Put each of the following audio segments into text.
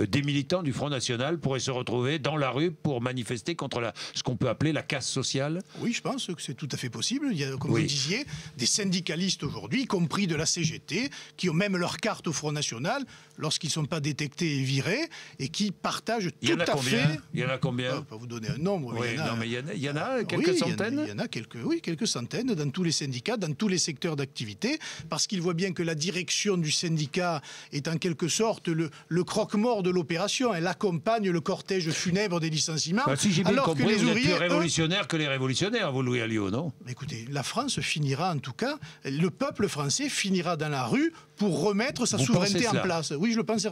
des militants du Front National pourraient se retrouver dans la rue pour manifester contre ce qu'on peut appeler la casse sociale? Oui, je pense que c'est tout à fait possible. Il y a, comme vous disiez, des syndicalistes aujourd'hui, y compris de la CGT, qui ont même leur carte au Front National lorsqu'ils ne sont pas détectés et virés, et qui partagent tout à fait... Il y en a combien? Je ne vais pas vous donner un nombre. Oui, il y en a quelques centaines. Il y en a quelques centaines dans tous les syndicats, dans tous les secteurs d'activité, parce qu'ils voient bien que la direction du syndicat est en quelque sorte le croque-mort de l'opération. Elle accompagne le cortège funèbre des licenciements. Si j'ai bien compris, que les vous ouvriers, êtes plus révolutionnaire que les révolutionnaires, vous, Louis Alliot, non? Écoutez, la France finira en tout cas, le peuple français finira dans la rue pour remettre sa souveraineté en place. Oui, je le pense.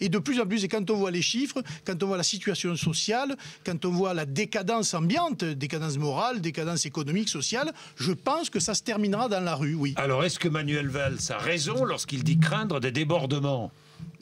Et de plus en plus, et quand on voit les chiffres, quand on voit la situation sociale, quand on voit la décadence ambiante, décadence morale, décadence économique, sociale, je pense que ça se terminera dans la rue, oui. Alors, est-ce que Manuel Valls a raison lorsqu'il dit craindre des débordements?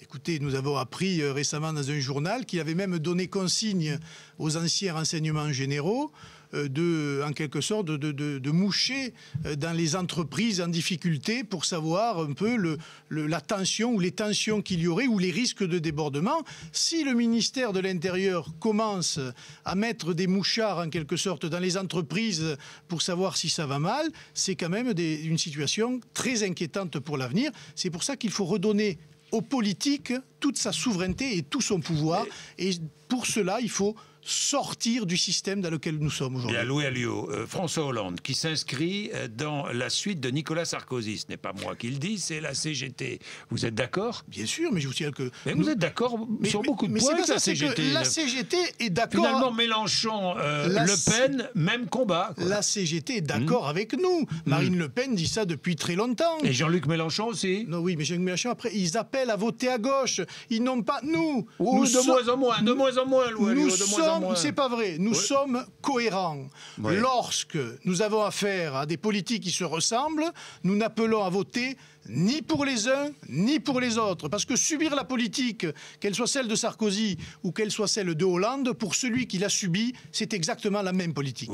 Écoutez, nous avons appris récemment dans un journal qu'il avait même donné consigne aux anciens renseignements généraux en quelque sorte, de moucher dans les entreprises en difficulté pour savoir un peu la tension ou les tensions qu'il y aurait ou les risques de débordement. Si le ministère de l'Intérieur commence à mettre des mouchards en quelque sorte dans les entreprises pour savoir si ça va mal, c'est quand même une situation très inquiétante pour l'avenir. C'est pour ça qu'il faut redonner aux politiques toute sa souveraineté et tout son pouvoir. Et pour cela, il faut sortir du système dans lequel nous sommes aujourd'hui. Bien, Louis Alliot, François Hollande, qui s'inscrit dans la suite de Nicolas Sarkozy. Ce n'est pas moi qui le dis, c'est la CGT. Vous êtes d'accord? Bien sûr, mais je vous signale que... Mais vous êtes d'accord sur beaucoup de points avec la CGT. La CGT est d'accord... Finalement, Mélenchon, Le Pen, même combat, quoi. La CGT est d'accord avec nous. Marine Le Pen dit ça depuis très longtemps. Et Jean-Luc Mélenchon aussi? Non, oui, mais Jean-Luc Mélenchon, après, ils appellent à voter à gauche. Ils n'ont pas... Nous moins en moins, Louis Alliot, de moins en moins. C'est pas vrai. Nous sommes cohérents. Oui. Lorsque nous avons affaire à des politiques qui se ressemblent, nous n'appelons à voter ni pour les uns, ni pour les autres. Parce que subir la politique, qu'elle soit celle de Sarkozy ou qu'elle soit celle de Hollande, pour celui qui l'a subie, c'est exactement la même politique.